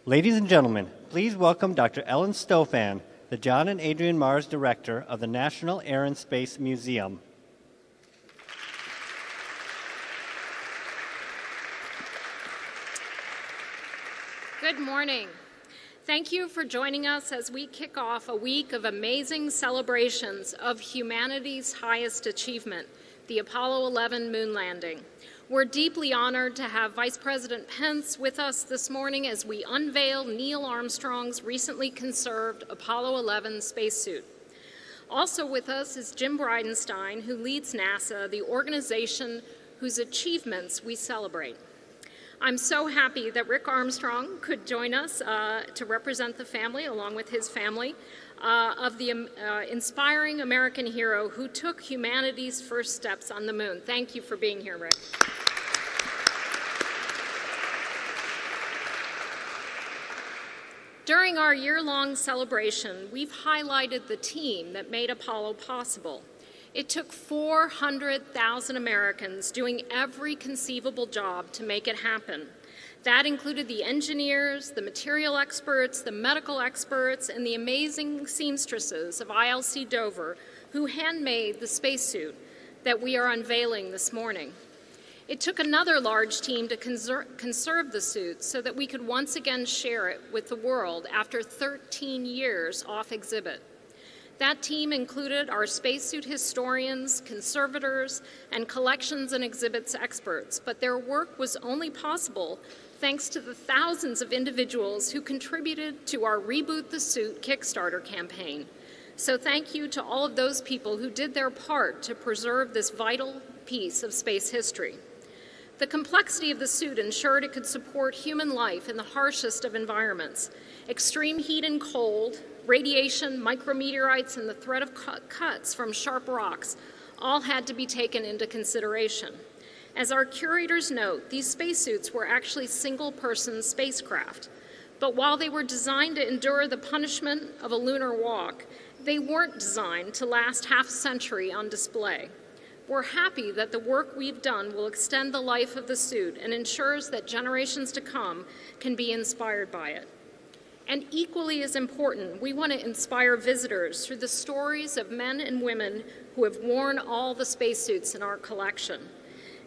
Ladies and gentlemen, please welcome Dr. Ellen Stofan, the John and Adrian Mars Director of the National Air and Space Museum. Good morning. Thank you for joining us as we kick off a week of amazing celebrations of humanity's highest achievement, the Apollo 11 moon landing. We're deeply honored to have Vice President Pence with us this morning as we unveil Neil Armstrong's recently conserved Apollo 11 spacesuit. Also with us is Jim Bridenstine, who leads NASA, the organization whose achievements we celebrate. I'm so happy that Rick Armstrong could join us to represent the family, along with his family, of the inspiring American hero who took humanity's first steps on the moon. Thank you for being here, Rick. During our year-long celebration, we've highlighted the team that made Apollo possible. It took 400,000 Americans doing every conceivable job to make it happen. That included the engineers, the material experts, the medical experts, and the amazing seamstresses of ILC Dover who handmade the spacesuit that we are unveiling this morning. It took another large team to conserve the suit so that we could once again share it with the world after 13 years off exhibit. That team included our spacesuit historians, conservators, and collections and exhibits experts, but their work was only possible thanks to the thousands of individuals who contributed to our Reboot the Suit Kickstarter campaign. So thank you to all of those people who did their part to preserve this vital piece of space history. The complexity of the suit ensured it could support human life in the harshest of environments. Extreme heat and cold, radiation, micrometeorites, and the threat of cuts from sharp rocks all had to be taken into consideration. As our curators note, these spacesuits were actually single-person spacecraft. But while they were designed to endure the punishment of a lunar walk, they weren't designed to last half a century on display. We're happy that the work we've done will extend the life of the suit and ensures that generations to come can be inspired by it. And equally as important, we want to inspire visitors through the stories of men and women who have worn all the spacesuits in our collection.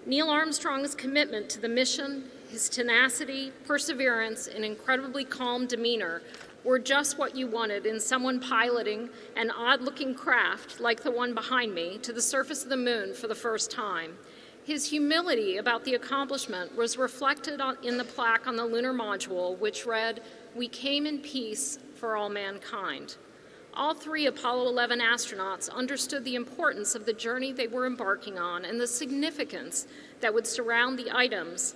Neil Armstrong's commitment to the mission, his tenacity, perseverance, and incredibly calm demeanor were just what you wanted in someone piloting an odd-looking craft like the one behind me to the surface of the moon for the first time. His humility about the accomplishment was reflected in the plaque on the lunar module, which read, "We came in peace for all mankind." All three Apollo 11 astronauts understood the importance of the journey they were embarking on and the significance that would surround the items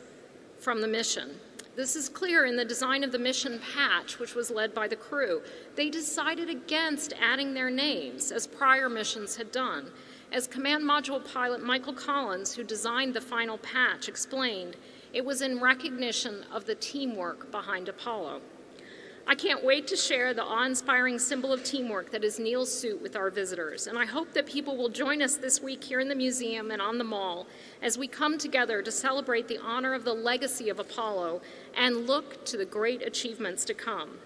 from the mission. This is clear in the design of the mission patch, which was led by the crew. They decided against adding their names, as prior missions had done. As Command Module pilot Michael Collins, who designed the final patch, explained, it was in recognition of the teamwork behind Apollo. I can't wait to share the awe-inspiring symbol of teamwork that is Neil's suit with our visitors, and I hope that people will join us this week here in the museum and on the mall as we come together to celebrate the honor of the legacy of Apollo and look to the great achievements to come.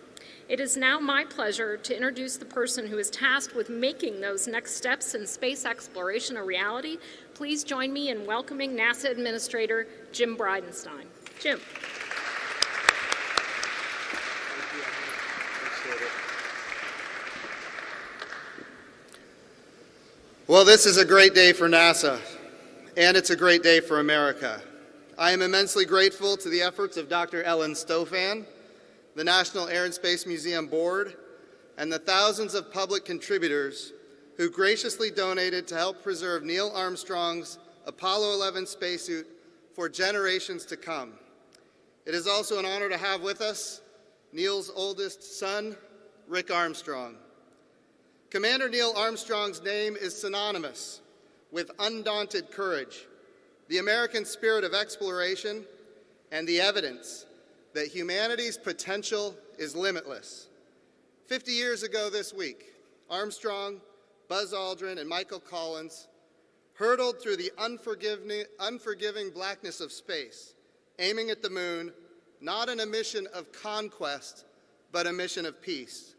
It is now my pleasure to introduce the person who is tasked with making those next steps in space exploration a reality. Please join me in welcoming NASA Administrator Jim Bridenstine. Jim. Well, this is a great day for NASA, and it's a great day for America. I am immensely grateful to the efforts of Dr. Ellen Stofan, the National Air and Space Museum Board, and the thousands of public contributors who graciously donated to help preserve Neil Armstrong's Apollo 11 spacesuit for generations to come. It is also an honor to have with us Neil's oldest son, Rick Armstrong. Commander Neil Armstrong's name is synonymous with undaunted courage, the American spirit of exploration, and the evidence that humanity's potential is limitless. 50 years ago this week, Armstrong, Buzz Aldrin, and Michael Collins hurtled through the unforgiving blackness of space, aiming at the moon not in a mission of conquest, but a mission of peace.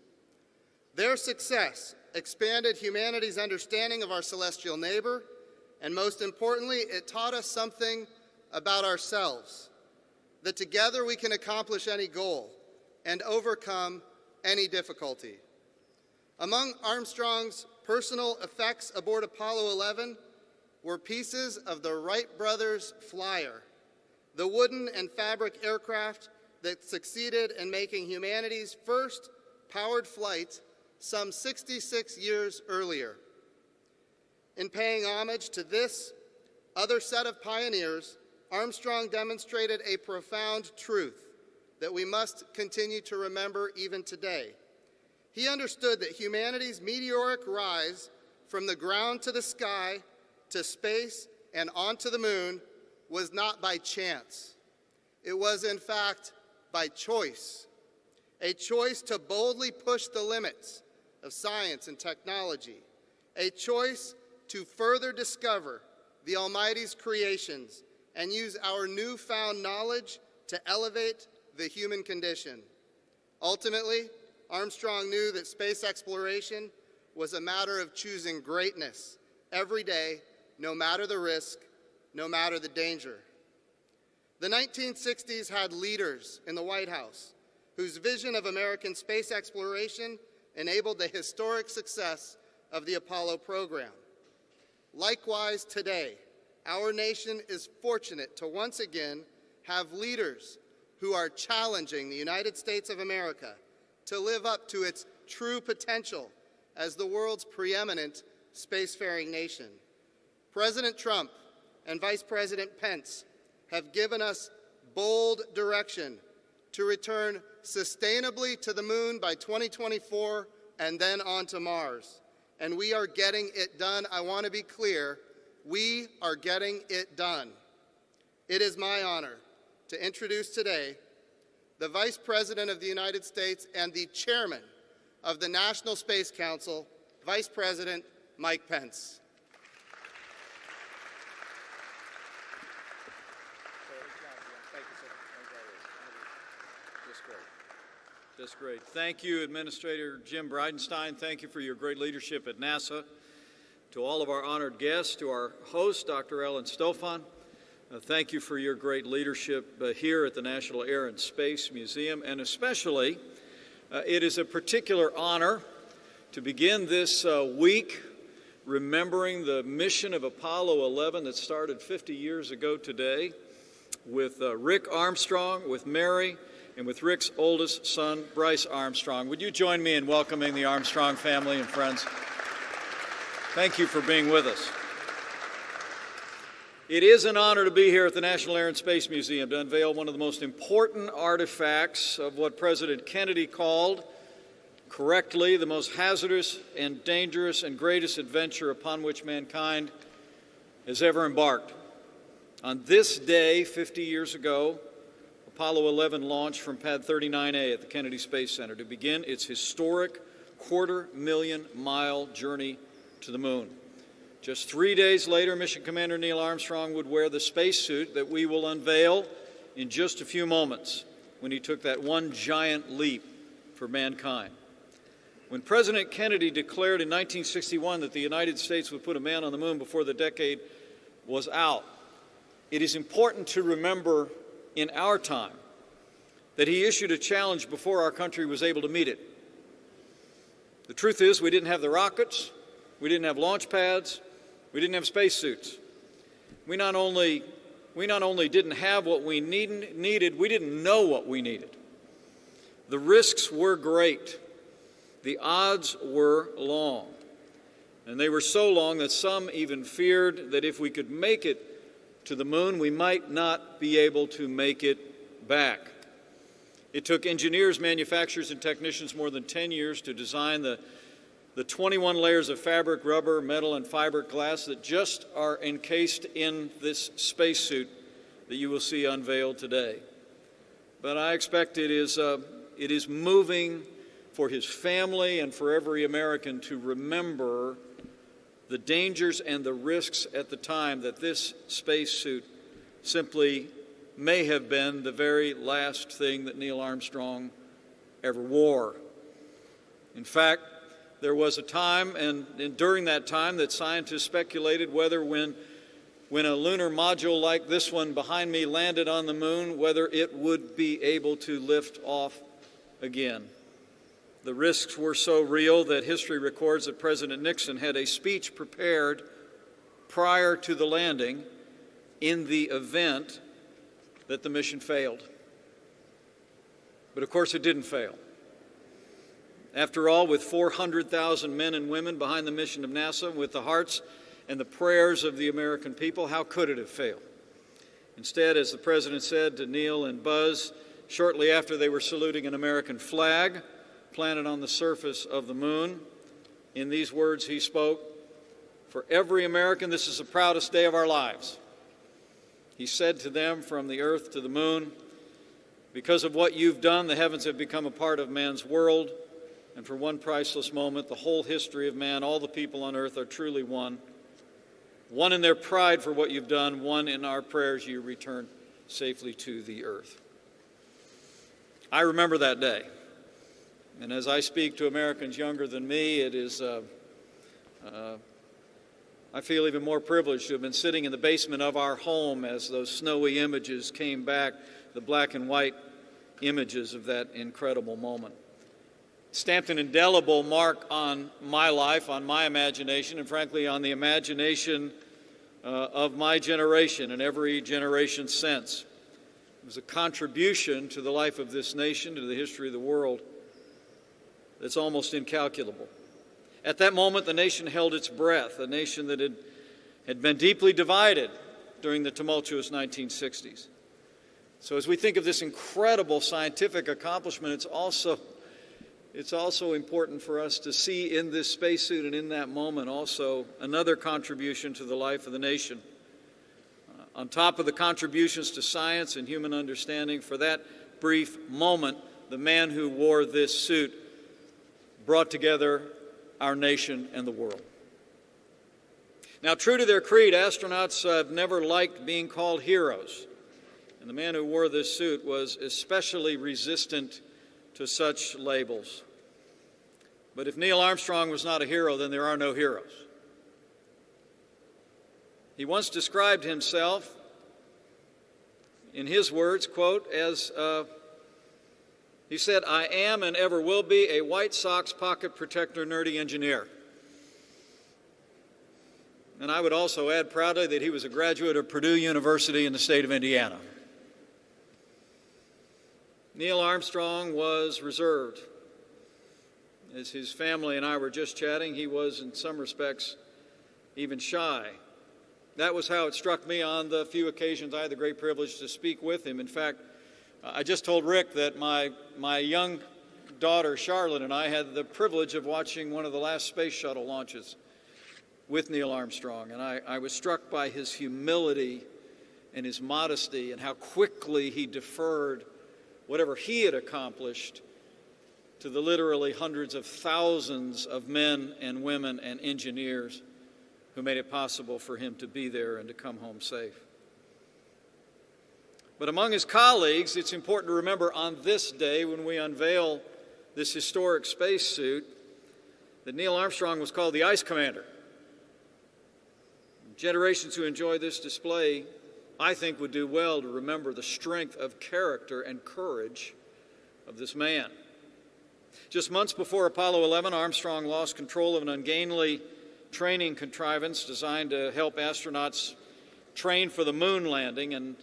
Their success expanded humanity's understanding of our celestial neighbor, and most importantly, it taught us something about ourselves, that together we can accomplish any goal and overcome any difficulty. Among Armstrong's personal effects aboard Apollo 11 were pieces of the Wright brothers' Flyer, the wooden and fabric aircraft that succeeded in making humanity's first powered flight some 66 years earlier. In paying homage to this other set of pioneers, Armstrong demonstrated a profound truth that we must continue to remember even today. He understood that humanity's meteoric rise from the ground to the sky, to space, and onto the moon was not by chance. It was, in fact, by choice. A choice to boldly push the limits of science and technology. A choice to further discover the Almighty's creations and use our newfound knowledge to elevate the human condition. Ultimately, Armstrong knew that space exploration was a matter of choosing greatness every day, no matter the risk, no matter the danger. The 1960s had leaders in the White House whose vision of American space exploration enabled the historic success of the Apollo program. Likewise, today, our nation is fortunate to once again have leaders who are challenging the United States of America to live up to its true potential as the world's preeminent spacefaring nation. President Trump and Vice President Pence have given us bold direction to return sustainably to the moon by 2024 and then on to Mars. And we are getting it done. I want to be clear, we are getting it done. It is my honor to introduce today the Vice President of the United States and the Chairman of the National Space Council, Vice President Mike Pence. That's great. Thank you, Administrator Jim Bridenstine. Thank you for your great leadership at NASA. To all of our honored guests, to our host, Dr. Ellen Stofan, thank you for your great leadership here at the National Air and Space Museum, and especially, it is a particular honor to begin this week remembering the mission of Apollo 11 that started 50 years ago today with Rick Armstrong, with Mary, and with Rick's oldest son, Bryce Armstrong. Would you join me in welcoming the Armstrong family and friends? Thank you for being with us. It is an honor to be here at the National Air and Space Museum to unveil one of the most important artifacts of what President Kennedy called, correctly, the most hazardous and dangerous and greatest adventure upon which mankind has ever embarked. On this day, 50 years ago, Apollo 11 launched from Pad 39A at the Kennedy Space Center to begin its historic quarter-million-mile journey to the moon. Just 3 days later, Mission Commander Neil Armstrong would wear the spacesuit that we will unveil in just a few moments when he took that one giant leap for mankind. When President Kennedy declared in 1961 that the United States would put a man on the moon before the decade was out, it is important to remember in our time that he issued a challenge before our country was able to meet it. The truth is, we didn't have the rockets, we didn't have launch pads, we didn't have spacesuits. We not only didn't have what we needed, we didn't know what we needed. The risks were great. The odds were long. And they were so long that some even feared that if we could make it to the moon, we might not be able to make it back. It took engineers, manufacturers, and technicians more than 10 years to design the 21 layers of fabric, rubber, metal, and fiberglass that just are encased in this spacesuit that you will see unveiled today. But I expect it is moving for his family and for every American to remember the dangers and the risks at the time that this spacesuit simply may have been the very last thing that Neil Armstrong ever wore. In fact, there was a time, and during that time, that scientists speculated whether when a lunar module like this one behind me landed on the moon, whether it would be able to lift off again. The risks were so real that history records that President Nixon had a speech prepared prior to the landing in the event that the mission failed. But of course it didn't fail. After all, with 400,000 men and women behind the mission of NASA, with the hearts and the prayers of the American people, how could it have failed? Instead, as the President said to Neil and Buzz shortly after they were saluting an American flag planted on the surface of the moon, in these words he spoke, "For every American, this is the proudest day of our lives." He said to them from the earth to the moon, "Because of what you've done, the heavens have become a part of man's world, and for one priceless moment, the whole history of man, all the people on earth are truly one. One in their pride for what you've done, one in our prayers you return safely to the earth." I remember that day. And as I speak to Americans younger than me, it is, I feel even more privileged to have been sitting in the basement of our home as those snowy images came back, the black and white images of that incredible moment. Stamped an indelible mark on my life, on my imagination, and frankly on the imagination of my generation and every generation since. It was a contribution to the life of this nation, to the history of the world, that's almost incalculable. At that moment, the nation held its breath, a nation that had been deeply divided during the tumultuous 1960s. So as we think of this incredible scientific accomplishment, it's also important for us to see in this spacesuit and in that moment also another contribution to the life of the nation. On top of the contributions to science and human understanding, for that brief moment, the man who wore this suit brought together our nation and the world. Now, true to their creed, astronauts have never liked being called heroes, and the man who wore this suit was especially resistant to such labels. But if Neil Armstrong was not a hero, then there are no heroes. He once described himself, in his words, quote, as he said, "I am and ever will be a White Sox pocket protector nerdy engineer." And I would also add proudly that he was a graduate of Purdue University in the state of Indiana. Neil Armstrong was reserved. As his family and I were just chatting, he was, in some respects, even shy. That was how it struck me on the few occasions I had the great privilege to speak with him. In fact, I just told Rick that my young daughter, Charlotte, and I had the privilege of watching one of the last space shuttle launches with Neil Armstrong. And I was struck by his humility and his modesty and how quickly he deferred whatever he had accomplished to the literally hundreds of thousands of men and women and engineers who made it possible for him to be there and to come home safe. But among his colleagues, it's important to remember on this day when we unveil this historic spacesuit that Neil Armstrong was called the Ice Commander. Generations who enjoy this display, I think, would do well to remember the strength of character and courage of this man. Just months before Apollo 11, Armstrong lost control of an ungainly training contrivance designed to help astronauts train for the moon landing, and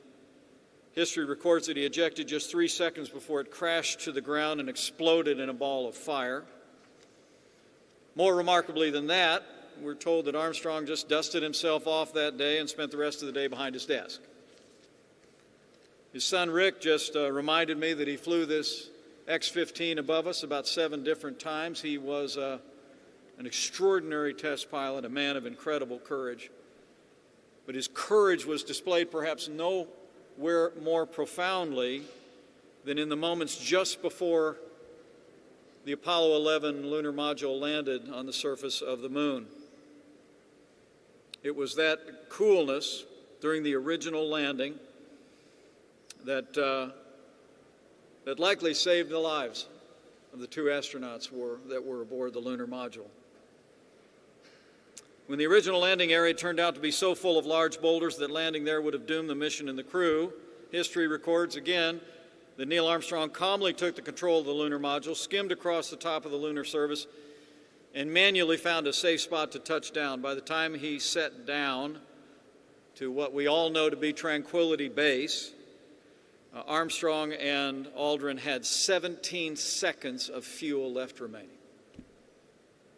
history records that he ejected just 3 seconds before it crashed to the ground and exploded in a ball of fire. More remarkably than that, we're told that Armstrong just dusted himself off that day and spent the rest of the day behind his desk. His son Rick just reminded me that he flew this X-15 above us about 7 different times. He was an extraordinary test pilot, a man of incredible courage. But his courage was displayed perhaps nowhere more profoundly than in the moments just before the Apollo 11 lunar module landed on the surface of the moon. It was that coolness during the original landing that, that likely saved the lives of the 2 astronauts that were aboard the lunar module. When the original landing area turned out to be so full of large boulders that landing there would have doomed the mission and the crew, history records again that Neil Armstrong calmly took the control of the lunar module, skimmed across the top of the lunar surface, and manually found a safe spot to touch down. By the time he set down to what we all know to be Tranquility Base, Armstrong and Aldrin had 17 seconds of fuel left remaining.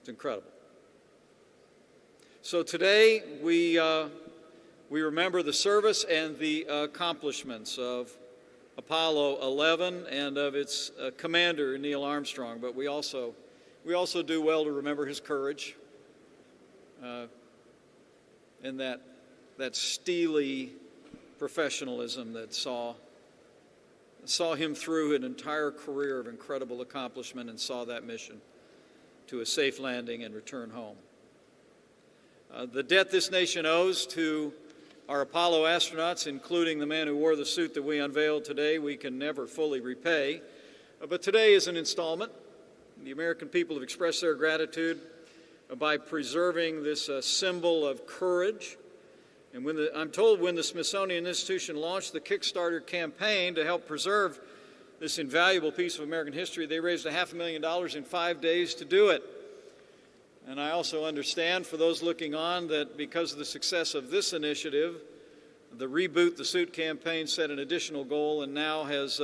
It's incredible. So today we remember the service and the accomplishments of Apollo 11 and of its commander, Neil Armstrong, but we also do well to remember his courage and that steely professionalism that saw him through an entire career of incredible accomplishment and saw that mission to a safe landing and return home. The debt this nation owes to our Apollo astronauts, including the man who wore the suit that we unveiled today, we can never fully repay. But today is an installment. The American people have expressed their gratitude by preserving this symbol of courage. And I'm told when the Smithsonian Institution launched the Kickstarter campaign to help preserve this invaluable piece of American history, they raised $500,000 in 5 days to do it. And I also understand, for those looking on, that because of the success of this initiative, the Reboot the Suit campaign set an additional goal and now has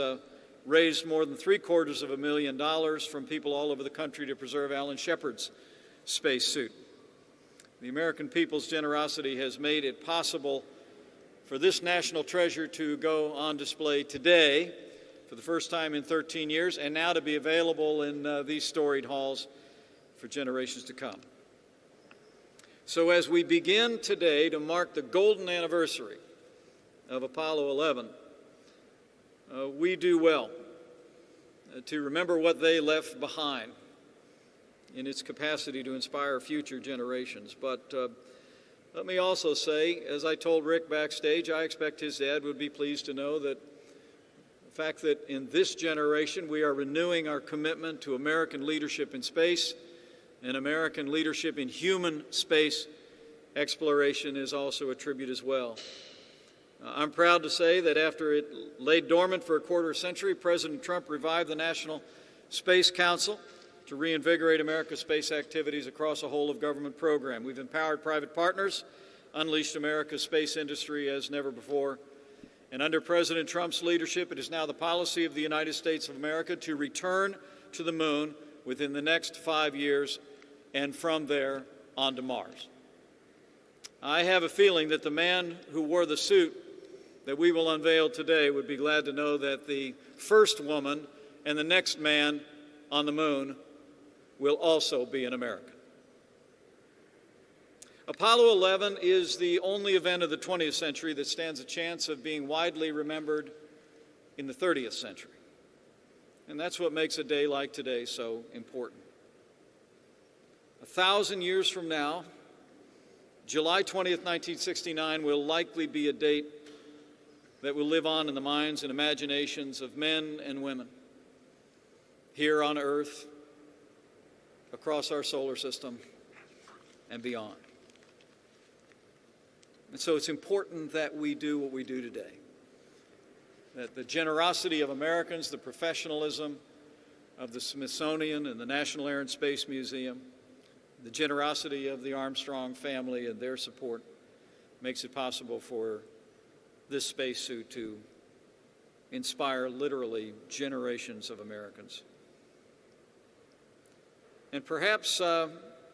raised more than $750,000 from people all over the country to preserve Alan Shepard's spacesuit. The American people's generosity has made it possible for this national treasure to go on display today for the first time in 13 years and now to be available in these storied halls for generations to come. So as we begin today to mark the golden anniversary of Apollo 11, we do well to remember what they left behind in its capacity to inspire future generations. But let me also say, as I told Rick backstage, I expect his dad would be pleased to know that the fact that in this generation we are renewing our commitment to American leadership in space and American leadership in human space exploration is also a tribute as well. I'm proud to say that after it laid dormant for a quarter century, President Trump revived the National Space Council to reinvigorate America's space activities across a whole-of-government program. We've empowered private partners, unleashed America's space industry as never before. And under President Trump's leadership, it is now the policy of the United States of America to return to the moon within the next 5 years and from there on to Mars. I have a feeling that the man who wore the suit that we will unveil today would be glad to know that the first woman and the next man on the moon will also be an American. Apollo 11 is the only event of the 20th century that stands a chance of being widely remembered in the 30th century. And that's what makes a day like today so important. 1,000 years from now, July 20th, 1969 will likely be a date that will live on in the minds and imaginations of men and women here on Earth, across our solar system, and beyond. And so it's important that we do what we do today, that the generosity of Americans, the professionalism of the Smithsonian and the National Air and Space Museum, the generosity of the Armstrong family and their support makes it possible for this spacesuit to inspire literally generations of Americans. And perhaps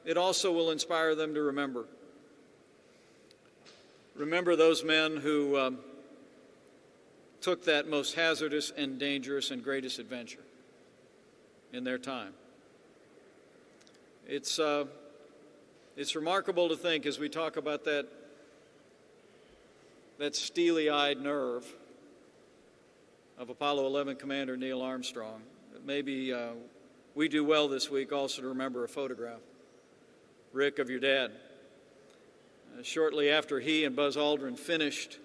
it also will inspire them to remember those men who took that most hazardous and dangerous and greatest adventure in their time. It's remarkable to think, as we talk about that steely-eyed nerve of Apollo 11 Commander Neil Armstrong, that maybe we do well this week also to remember a photograph, Rick, of your dad. Shortly after he and Buzz Aldrin finished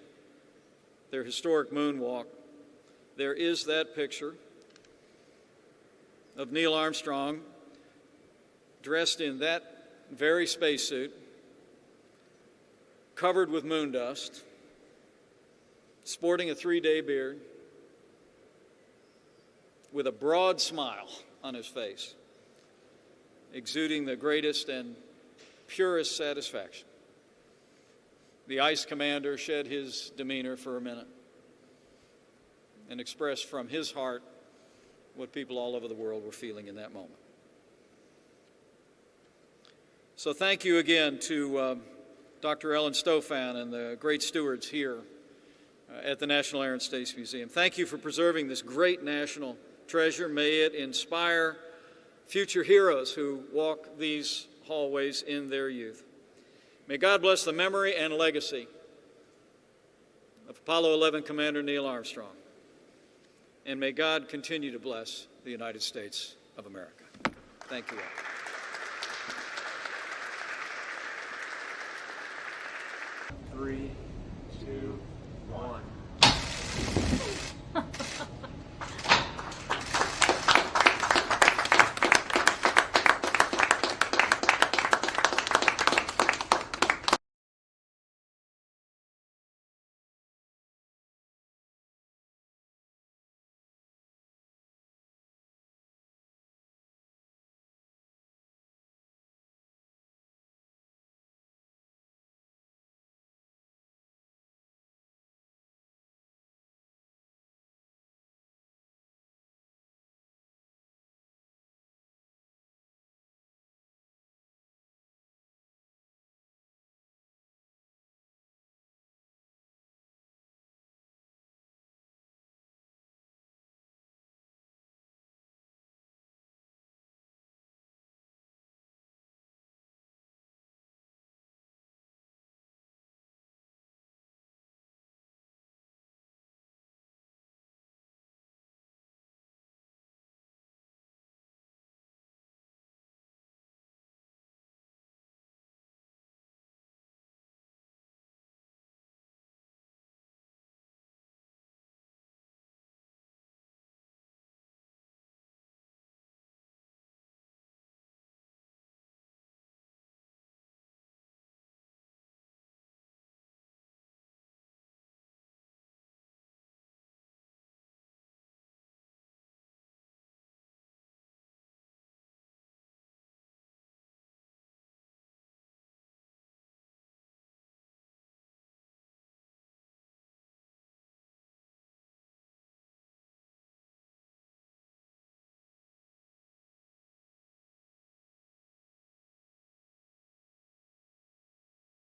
their historic moonwalk, there is that picture of Neil Armstrong dressed in that very spacesuit, covered with moon dust, sporting a 3-day beard, with a broad smile on his face, exuding the greatest and purest satisfaction. The ice commander shed his demeanor for a minute and expressed from his heart what people all over the world were feeling in that moment. So thank you again to Dr. Ellen Stofan and the great stewards here at the National Air and Space Museum. Thank you for preserving this great national treasure. May it inspire future heroes who walk these hallways in their youth. May God bless the memory and legacy of Apollo 11 Commander Neil Armstrong. And may God continue to bless the United States of America. Thank you all. 3, 2, 1.